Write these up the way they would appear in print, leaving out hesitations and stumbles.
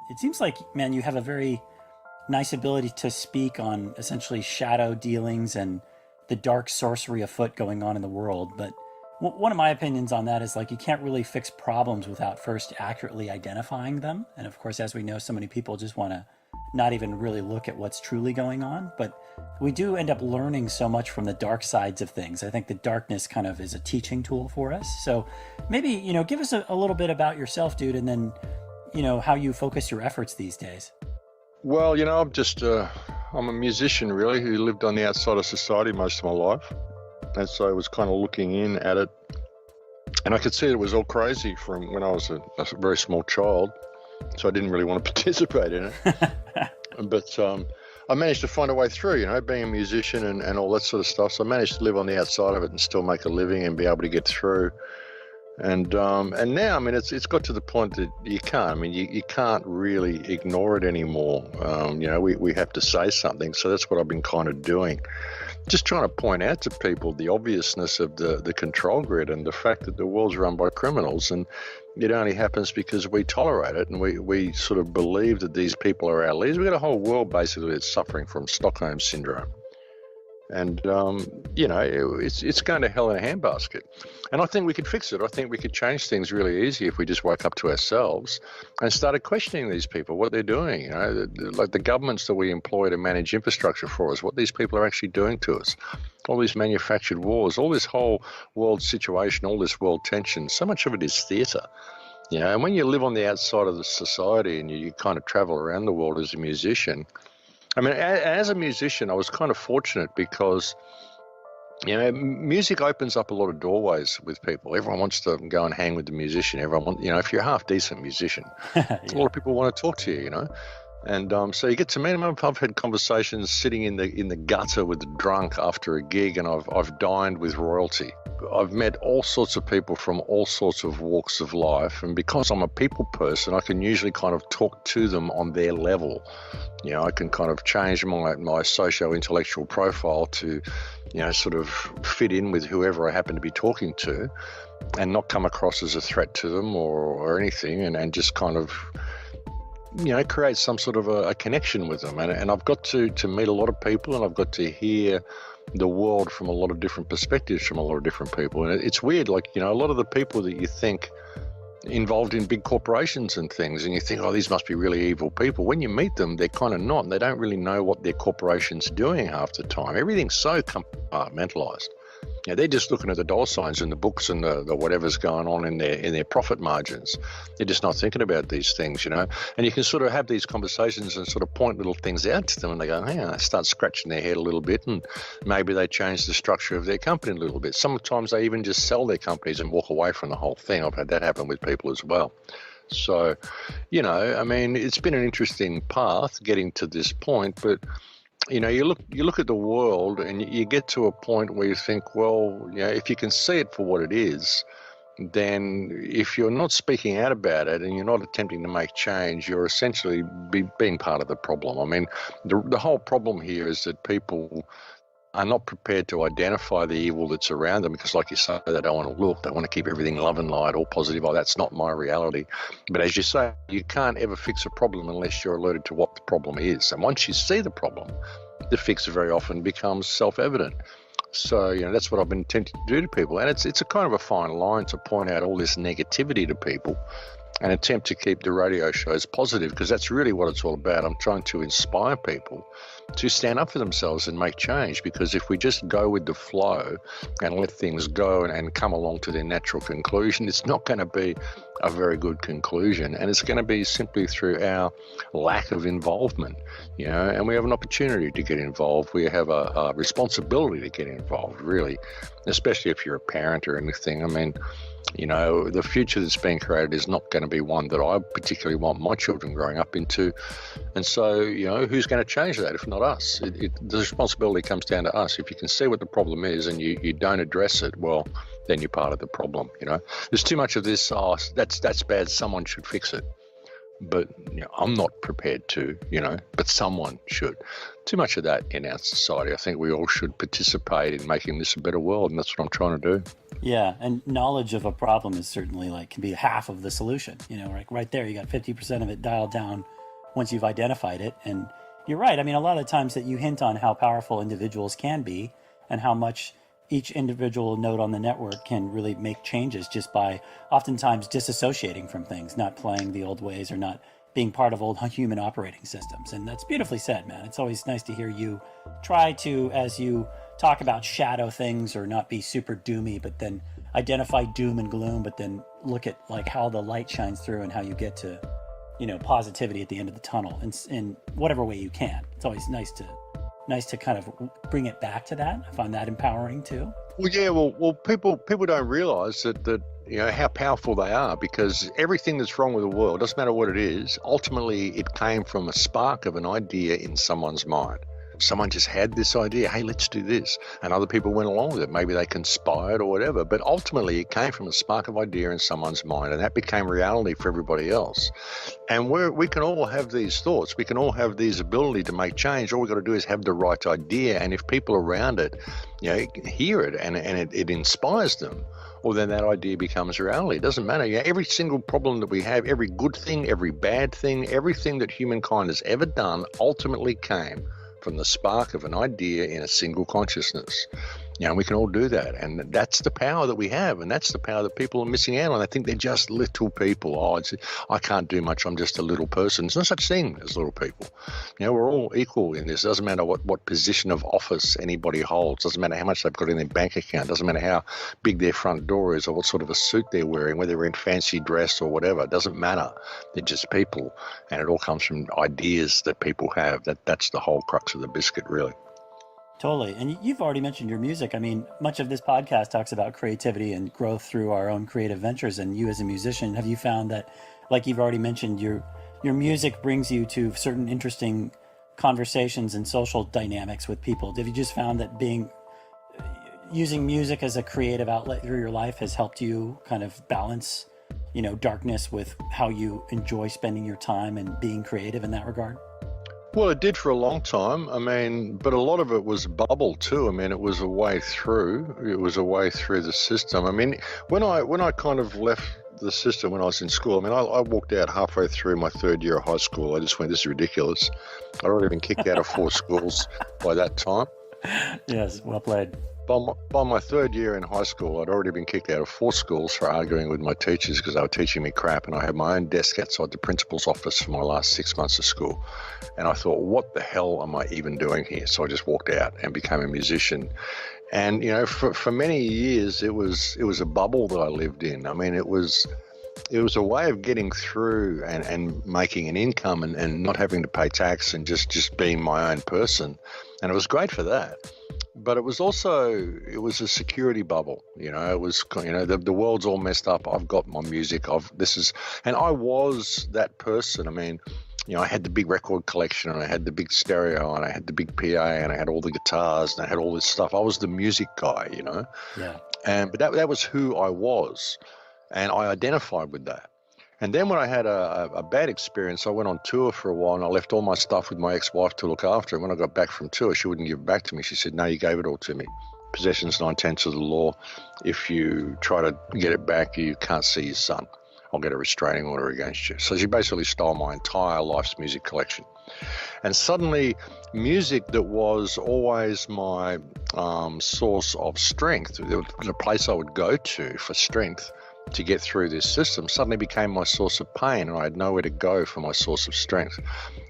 it seems like, man, you have a very nice ability to speak on essentially shadow dealings and the dark sorcery afoot going on in the world. But one of my opinions on that is like you can't really fix problems without first accurately identifying them. And of course, as we know, so many people just want to not even really look at what's truly going on. But we do end up learning so much from the dark sides of things. I think the darkness kind of is a teaching tool for us. So maybe, give us a little bit about yourself, dude, and then, how you focus your efforts these days. Well, I'm a musician really who lived on the outside of society most of my life. And so I was kind of looking in at it. And I could see it was all crazy from when I was a very small child. So I didn't really want to participate in it. But I managed to find a way through, being a musician and all that sort of stuff. So I managed to live on the outside of it and still make a living and be able to get through. And now, it's got to the point that you can't. You can't really ignore it anymore. We have to say something. So that's what I've been kind of doing. Just trying to point out to people the obviousness of the control grid and the fact that the world's run by criminals, and it only happens because we tolerate it and we sort of believe that these people are our leaders. We've got a whole world basically that's suffering from Stockholm syndrome. And, it's going to hell in a handbasket. And I think we could fix it. I think we could change things really easy if we just woke up to ourselves and started questioning these people, what they're doing. Like the governments that we employ to manage infrastructure for us, what these people are actually doing to us. All these manufactured wars, all this whole world situation, all this world tension, so much of it is theatre. And when you live on the outside of the society and you kind of travel around the world as a musician, as a musician, I was kind of fortunate because, music opens up a lot of doorways with people. Everyone wants to go and hang with the musician. If you're a half decent musician, Yeah. a lot of people want to talk to you, And so you get to meet them. I've had conversations sitting in the gutter with the drunk after a gig, and I've dined with royalty. I've met all sorts of people from all sorts of walks of life, and because I'm a people person, I can usually kind of talk to them on their level. I can kind of change my socio-intellectual profile to, sort of fit in with whoever I happen to be talking to, and not come across as a threat to them or anything, and just kind of create some sort of a connection with them. And I've got to meet a lot of people, and I've got to hear the world from a lot of different perspectives from a lot of different people. And it's weird, a lot of the people that you think involved in big corporations and things, and you think, oh, these must be really evil people. When you meet them, they're kind of not, and they don't really know what their corporation's doing half the time. Everything's so compartmentalized. They're just looking at the dollar signs in the books and the whatever's going on in their profit margins. They're just not thinking about these things, And you can sort of have these conversations and sort of point little things out to them, and they go, hey, they start scratching their head a little bit, and maybe they change the structure of their company a little bit. Sometimes they even just sell their companies and walk away from the whole thing. I've had that happen with people as well. So, it's been an interesting path getting to this point, but you look at the world and you get to a point where you think, well, if you can see it for what it is, then if you're not speaking out about it and you're not attempting to make change, you're essentially being part of the problem. The whole problem here is that people are not prepared to identify the evil that's around them because, like you say, they don't want to look. They want to keep everything love and light, all positive. Oh, that's not my reality. But as you say, you can't ever fix a problem unless you're alerted to what the problem is. And once you see the problem, the fix very often becomes self-evident. So, that's what I've been attempting to do to people. And it's a kind of a fine line to point out all this negativity to people and attempt to keep the radio shows positive, because that's really what it's all about. I'm trying to inspire people to stand up for themselves and make change, because if we just go with the flow and let things go and come along to their natural conclusion, it's not going to be a very good conclusion, and it's going to be simply through our lack of involvement, and we have an opportunity to get involved. We have a responsibility to get involved, really, especially if you're a parent or anything. The future that's being created is not going to be one that I particularly want my children growing up into. And so, who's going to change that if not us? The responsibility comes down to us. If you can see what the problem is and you don't address it, well, then you're part of the problem. There's too much of this, oh, that's bad, someone should fix it. but I'm not prepared to, but someone should. Too much of that in our society. I think we all should participate in making this a better world, and that's what I'm trying to do. Yeah, and knowledge of a problem is certainly can be half of the solution. Right there, you got 50% of it dialed down once you've identified it. And you're right. I mean, a lot of the times that you hint on how powerful individuals can be and how much each individual node on the network can really make changes just by oftentimes disassociating from things, not playing the old ways or not being part of old human operating systems. And that's beautifully said, man. It's always nice to hear you try to, as you talk about shadow things, or not be super doomy, but then identify doom and gloom, but then look at how the light shines through and how you get to, positivity at the end of the tunnel in whatever way you can. It's always nice to kind of bring it back to that. I find that empowering too. Well, yeah, well, people don't realize that how powerful they are, because everything that's wrong with the world, doesn't matter what it is, ultimately it came from a spark of an idea in someone's mind. Someone just had this idea, hey, let's do this. And other people went along with it. Maybe they conspired or whatever. But ultimately, it came from a spark of idea in someone's mind, and that became reality for everybody else. And we can all have these thoughts. We can all have these ability to make change. All we've got to do is have the right idea. And if people around it, hear it and it inspires them, well, then that idea becomes reality. It doesn't matter. Every single problem that we have, every good thing, every bad thing, everything that humankind has ever done ultimately came from the spark of an idea in a single consciousness. We can all do that, and that's the power that we have, and that's the power that people are missing out on. They think they're just little people. I can't do much. I'm just a little person. There's no such thing as little people. We're all equal in this. It doesn't matter what position of office anybody holds. It doesn't matter how much they've got in their bank account. It doesn't matter how big their front door is or what sort of a suit they're wearing, whether they're in fancy dress or whatever. It doesn't matter. They're just people, and it all comes from ideas that people have. That's the whole crux of the biscuit, really. Totally. And you've already mentioned your music. I mean, much of this podcast talks about creativity and growth through our own creative ventures. And you as a musician, have you found that, like you've already mentioned, your music brings you to certain interesting conversations and social dynamics with people? Have you just found that using music as a creative outlet through your life has helped you kind of balance, darkness with how you enjoy spending your time and being creative in that regard? Well, it did for a long time. But a lot of it was bubble too. It was a way through. It was a way through the system. When I kind of left the system when I was in school, I walked out halfway through my third year of high school. I just went, this is ridiculous. I'd already been kicked out of 4 schools by that time. Yes, well played. By my third year in high school, I'd already been kicked out of 4 schools for arguing with my teachers because they were teaching me crap, and I had my own desk outside the principal's office for my last 6 months of school. And I thought, what the hell am I even doing here? So I just walked out and became a musician. And, for many years, it was a bubble that I lived in. It was a way of getting through and making an income and not having to pay tax and just being my own person. And it was great for that. But it was a security bubble. It was, the world's all messed up. I've got my music. And I was that person. I had the big record collection, and I had the big stereo, and I had the big PA, and I had all the guitars, and I had all this stuff. I was the music guy, Yeah. But that was who I was, and I identified with that. And then when I had a bad experience, I went on tour for a while, and I left all my stuff with my ex-wife to look after. And when I got back from tour, she wouldn't give it back to me. She said, no, you gave it all to me. Possession's 9/10 of the law. If you try to get it back, you can't see your son. I'll get a restraining order against you. So she basically stole my entire life's music collection. And suddenly, music that was always my source of strength, the place I would go to for strength, to get through this system, suddenly became my source of pain, and I had nowhere to go for my source of strength.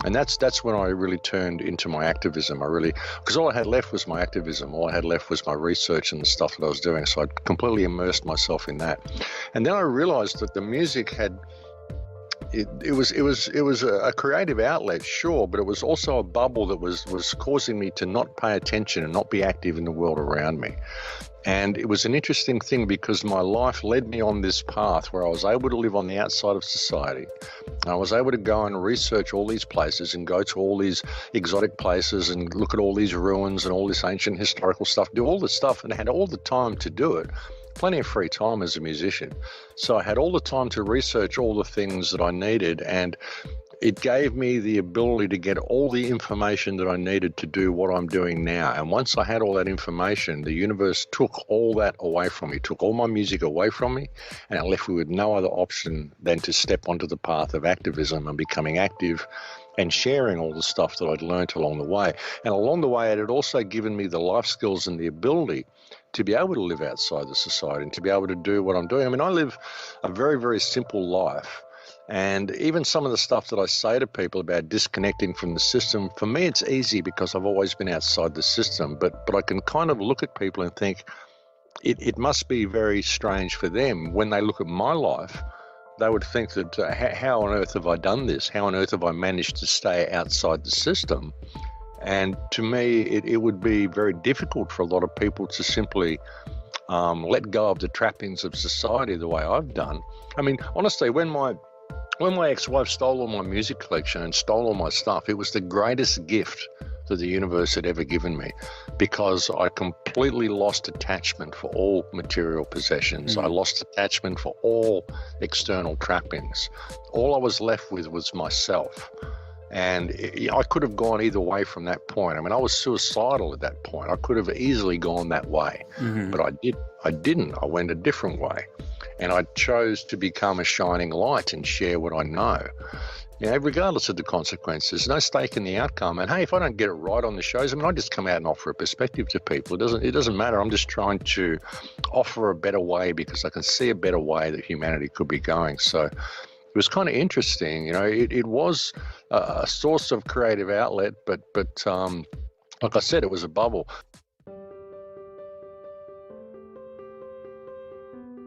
And that's when I really turned into my activism. Because all I had left was my activism. All I had left was my research and the stuff that I was doing. So I completely immersed myself in that. And then I realized that the music had, it was a creative outlet, sure, but it was also a bubble that was causing me to not pay attention and not be active in the world around me. And it was an interesting thing because my life led me on this path where I was able to live on the outside of society. I was able to go and research all these places and go to all these exotic places and look at all these ruins and all this ancient historical stuff, do all this stuff, and I had all the time to do it. plenty of free time as a musician. So I had all the time to research all the things that I needed, and it gave me the ability to get all the information that I needed to do what I'm doing now. And once I had all that information, the universe took all that away from me, took all my music away from me, and it left me with no other option than to step onto the path of activism and becoming active and sharing all the stuff that I'd learned along the way. And along the way, it had also given me the life skills and the ability to be able to live outside the society and to be able to do what I'm doing. I mean, I live a very, very simple life. And even some of the stuff that I say to people about disconnecting from the system, for me, it's easy because I've always been outside the system. But I can kind of look at people and think it must be very strange for them when they look at my life. They would think that how on earth have I done this? How on earth have I managed to stay outside the system? And to me, it would be very difficult for a lot of people to simply let go of the trappings of society the way I've done. I mean, honestly, when my ex-wife stole all my music collection and stole all my stuff, it was the greatest gift that the universe had ever given me, because I completely lost attachment for all material possessions. I lost attachment for all external trappings. All I was left with was myself. And I could have gone either way from that point. I mean, I was suicidal at that point. I could have easily gone that way, but I didn't. I went a different way. And I chose to become a shining light and share what I know. You know, regardless of the consequences, no stake in the outcome. And hey, if I don't get it right on the shows, I mean, I just come out and offer a perspective to people. It doesn't matter. I'm just trying to offer a better way because I can see a better way that humanity could be going. So it was kind of interesting. You know, it was a source of creative outlet, but like I said, it was a bubble.